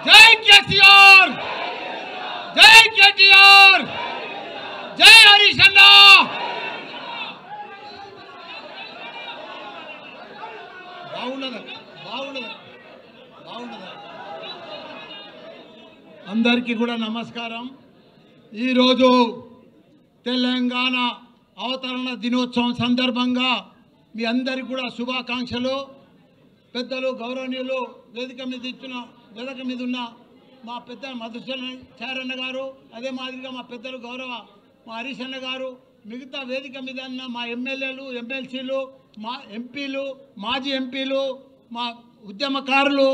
జై కేసీఆర్, జై కేటీఆర్, జై హరీష్ అన్న. అందరికీ కూడా నమస్కారం. ఈరోజు తెలంగాణ అవతరణ దినోత్సవం సందర్భంగా మీ అందరికీ కూడా శుభాకాంక్షలు. పెద్దలు గౌరవనీయులు వేదిక మీద ఉన్న మా పెద్ద మధుసూదనాచార్య గారు, అదే మాదిరిగా మా పెద్దలు గౌరవ మా హరీష్ అన్న గారు, మిగతా వేదిక మీద ఉన్న మా ఎమ్మెల్యేలు, ఎమ్మెల్సీలు, మా ఎంపీలు, మాజీ ఎంపీలు, మా ఉద్యమకారులు,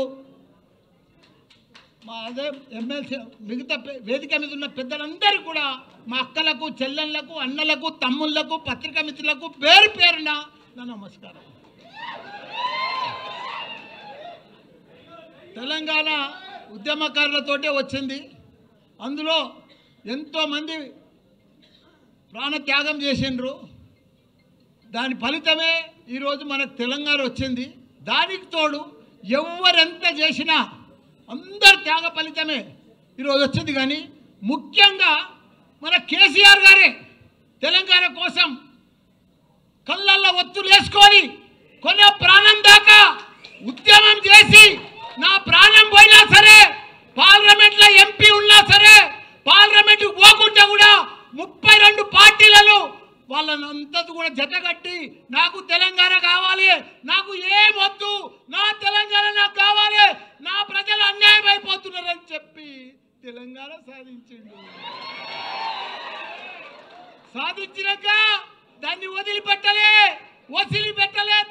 మా అదే ఎమ్మెల్సీ, మిగతా వేదిక మీద ఉన్న పెద్దలందరూ కూడా మా అక్కలకు, చెల్లెళ్లకు, అన్నలకు, తమ్ముళ్లకు, పత్రికా మిత్రులకు పేరు పేరున నా నమస్కారం. తెలంగాణ ఉద్యమకారులతోటే వచ్చింది. అందులో ఎంతోమంది ప్రాణత్యాగం చేసిండ్రు. దాని ఫలితమే ఈరోజు మనకు తెలంగాణ వచ్చింది. దానికి తోడు ఎవరెంత చేసినా అందరి త్యాగ ఫలితమే ఈరోజు వచ్చింది. కానీ ముఖ్యంగా మన కేసీఆర్ గారే తెలంగాణ కోసం కళ్ళల్లో ఒత్తులు వేసుకొని కొన ప్రాణం దాకా ఉద్యమం చేసి, నా ప్రాణం పోయినా సరే, పార్లమెంట్లో ఎంపీ ఉన్నా సరే, పార్లమెంట్ పోకుండా కూడా 32 పార్టీలను వాళ్ళంతా కూడా జతగట్టి నాకు తెలంగాణ కావాలి, నాకు ఏమొద్దు, నా తెలంగాణ నాకు కావాలి, నా ప్రజలు అన్యాయం అయిపోతున్నారని చెప్పి తెలంగాణ సాధించిండు. సాధించినాక దాన్ని వదిలిపెట్టలే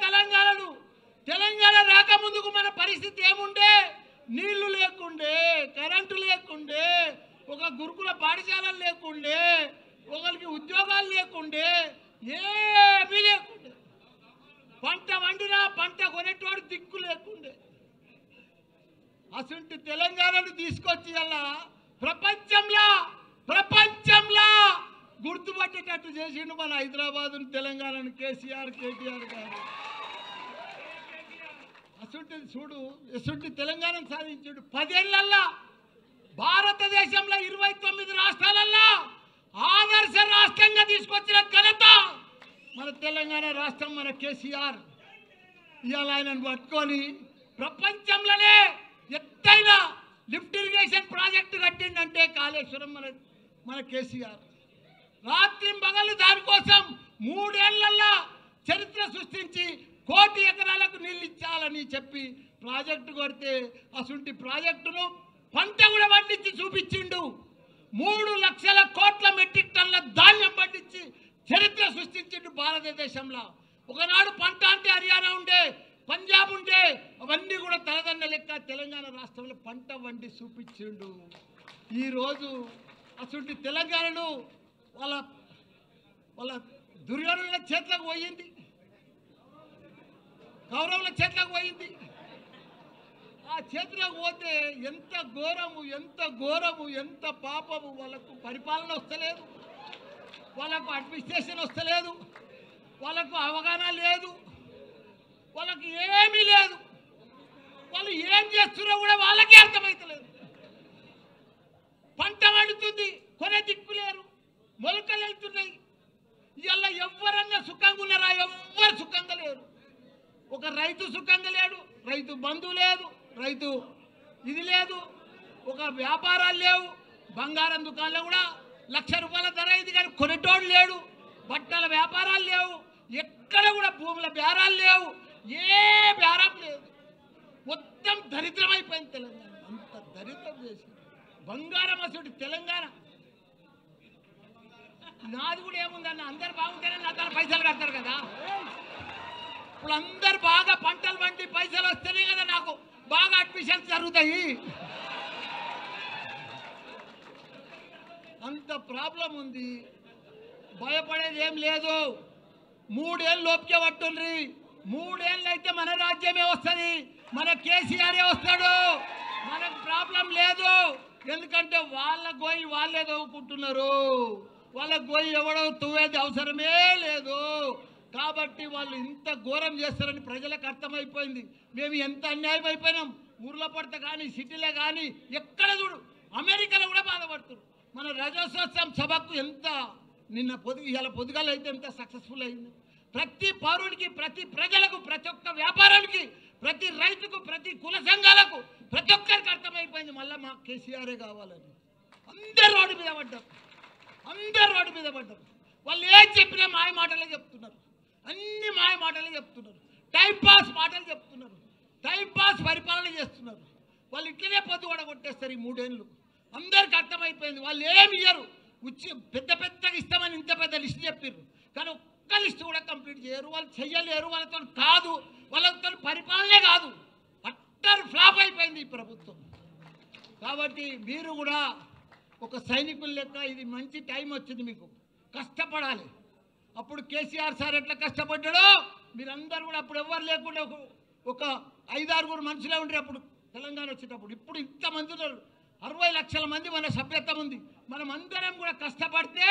తెలంగాణను. తెలంగాణ రాకముందుకు మన పరిస్థితి ఏముండే? నీళ్లు లేకుండే, కరెంటు లేకుండే, ఒక గురుకుల పాఠశాలలు లేకుండే, ఒకరికి ఉద్యోగాలు లేకుండే, ఏమీ లేకుండే. పంట వండినా పంట కొనేటోడు దిక్కు లేకుండే. అసలు తెలంగాణను తీసుకొచ్చి అలా ప్రపంచంలో గుర్తుపట్టేటట్టు చేసిండు మన హైదరాబాద్ తెలంగాణను కేసీఆర్, కేటీఆర్ గారు. అసలు చూడు, ఎసుంటి తెలంగాణను సాధించాడు. 10 ఏళ్లల్లో భారతదేశంలో 29 రాష్ట్రాలలో ఆదర్శ రాష్ట్రంగా తీసుకొచ్చిన ఘనత మన తెలంగాణ రాష్ట్రం, మన కేసీఆర్. ఇవాళ ఆయనను పట్టుకొని ప్రపంచంలోనే ఎత్తైన లిఫ్ట్ ఇరిగేషన్ ప్రాజెక్టు కట్టిండంటే కాళేశ్వరం మన కేసీఆర్. రాత్రి పగలు దానికోసం 3 ఏళ్లలో చరిత్ర సృష్టించి 1 కోటి ఎకరాలకు నీళ్ళు ఇచ్చాలని చెప్పి ప్రాజెక్టు కొడితే అసలు ప్రాజెక్టును పంట కూడా పండించి చూపించిండు. 3 లక్షల కోట్ల మెట్రిక్ టన్నుల ధాన్యం పండించి చరిత్ర సృష్టించిండు భారతదేశంలో. ఒకనాడు పంట అంటే హర్యానా ఉండే, పంజాబ్ ఉండే, అవన్నీ కూడా తలదన్న లెక్క తెలంగాణ రాష్ట్రంలో పంట వండి చూపించిండు. ఈరోజు అసలు తెలంగాణను వాళ్ళ దుర్యోధనుల చేతులకు పోయింది, కౌరవుల చేతులకు పోయింది. ఆ చేతులకు పోతే ఎంత ఘోరము, ఎంత పాపము. వాళ్ళకు పరిపాలన వస్తలేదు, వాళ్ళకు అడ్మినిస్ట్రేషన్ వస్తలేదు, వాళ్ళకు అవగాహన లేదు, వాళ్ళకి ఏమీ లేదు. వాళ్ళు ఏం చేస్తున్నారో కూడా వాళ్ళకే అర్థమవుతలేదు. పంట వండుతుంది, కొనే దిక్కు లేరు, మొలకలు వెళ్తున్నాయి. ఇవాళ ఎవరన్నా సుఖంగా ఉన్నారా? ఎవ్వరు సుఖంగా లేరు. ఒక రైతు సుఖంగా లేడు, రైతు బంధువు లేదు, రైతు ఇది లేదు, ఒక వ్యాపారాలు లేవు. బంగారం దుకాణంలో కూడా 1,00,000 రూపాయల ధర అయింది కానీ కొనేటోడు లేడు. బట్టల వ్యాపారాలు లేవు, ఎక్కడ కూడా భూముల బేరాలు లేవు, ఏ బేరం లేదు. మొత్తం దరిద్రం అయిపోయింది తెలంగాణ. అంత దరిద్రం చేసి బంగారం అసలు తెలంగాణ. నాది కూడా ఏముందన్న, అందరు బాగుంటేనే నా తన పైసలు కడతారు కదా. ఇప్పుడు అందరు బాగా పంటలు పండి పైసలు వస్తేనే కదా నాకు బాగా అడ్మిషన్స్ జరుగుతాయి. అంత ప్రాబ్లం ఉంది. భయపడేది ఏం లేదు. 3 ఏళ్ళు లోపుకే పట్టుండ్రి. 3 ఏళ్ళు అయితే మన రాజ్యమే వస్తుంది, మన కేసీఆరే వస్తాడు. మనకు ప్రాబ్లం లేదు. ఎందుకంటే వాళ్ళ గోయి వాళ్ళే తవ్వుకుంటున్నారు. వాళ్ళ గోయి ఎవడో తువ్వేది అవసరమే లేదు. కాబట్టి వాళ్ళు ఇంత ఘోరం చేస్తారని ప్రజలకు అర్థమైపోయింది. మేము ఎంత అన్యాయం అయిపోయినాం. ఊర్లో పడత కానీ సిటీలో కానీ ఎక్కడ చూడు, అమెరికాలో కూడా బాధపడుతున్నారు. మన రజోత్సవం సభకు ఎంత నిన్న ఇలా పొద్దుగాల అయితే ఎంత సక్సెస్ఫుల్ అయింది. ప్రతి పౌరుడికి, ప్రతి ప్రజలకు, ప్రతి ఒక్క వ్యాపారానికి, ప్రతి రైతుకు, ప్రతి కుల సంఘాలకు, ప్రతి ఒక్కరికి అర్థమైపోయింది మళ్ళీ మాకు కేసీఆరే కావాలని. అందరు రోడ్డు మీద పడ్డారు, అందరు రోడ్డు మీద పడ్డారు. వాళ్ళు ఏం చెప్పినా మాయ మాటలే చెప్తున్నారు, అన్ని మాయ మాటలే చెప్తున్నారు, టైంపాస్ మాటలు చెప్తున్నారు, టైంపాస్ పరిపాలన చేస్తున్నారు. వాళ్ళు ఇట్లనే పొద్దు కూడా కొట్టేస్తారు ఈ 3 ఏళ్ళు. అందరికి అర్థమైపోయింది. వాళ్ళు ఏమి ఇయ్యరు, పెద్ద పెద్దగా ఇస్తామని ఇంత పెద్ద లిస్ట్ చెప్పారు, కానీ ఒక్క లిస్ట్ కూడా కంప్లీట్ చేయరు. వాళ్ళు చెయ్యలేరు, వాళ్ళతో కాదు, వాళ్ళతో పరిపాలనే కాదు. అట్టర్ ఫ్లాప్ అయిపోయింది ఈ ప్రభుత్వం. కాబట్టి మీరు కూడా ఒక సైనికుల లెక్క ఇది మంచి టైం వచ్చింది, మీకు కష్టపడాలి. అప్పుడు కేసీఆర్ సార్ ఎట్లా కష్టపడ్డాడో మీరందరూ కూడా, అప్పుడు ఎవరు లేకుండా ఒక 5-6 మనుషులే ఉండరు అప్పుడు తెలంగాణ వచ్చేటప్పుడు. ఇప్పుడు ఇంతమంది ఉన్నారు, 60 లక్షల మంది మన సభ్యత్వం ఉంది. మనం అందరం కూడా కష్టపడితే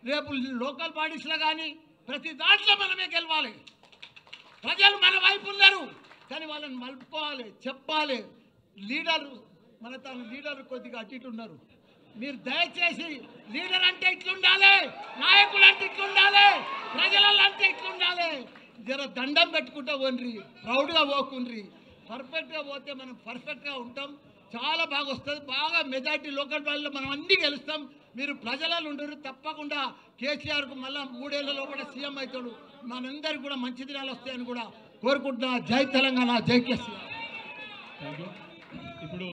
రేపు లోకల్ బాడీస్లో కానీ ప్రతి దాంట్లో మనమే గెలవాలి. ప్రజలు మన వైపు ఉన్నారు, కానీ వాళ్ళని మలుపుకోవాలి, చెప్పాలి. లీడరు మన తన లీడరు కొద్దిగా అటు ఇటు ఉన్నారు. మీరు దయచేసి లీడర్ అంటే ఇట్లుండాలి, నాయకులు అంటే ఇట్లుండాలి, ప్రజలలో అంటే ఇట్లుండాలి. జర దండం పెట్టుకుంటా పోండి, ప్రౌడ్గా పోకుండ్రి. పర్ఫెక్ట్గా పోతే మనం పర్ఫెక్ట్గా ఉంటాం, చాలా బాగా వస్తుంది. బాగా మెజార్టీ లోకల్ బాడీలో మనం అన్నీ గెలుస్తాం. మీరు ప్రజలలో ఉండరు. తప్పకుండా కేసీఆర్కు మళ్ళీ 3 ఏళ్లలో కూడా సీఎం అవుతాడు. మనందరికీ కూడా మంచి దినాలు వస్తాయని కూడా కోరుకుంటున్నా. జై తెలంగాణ, జై కేసీఆర్.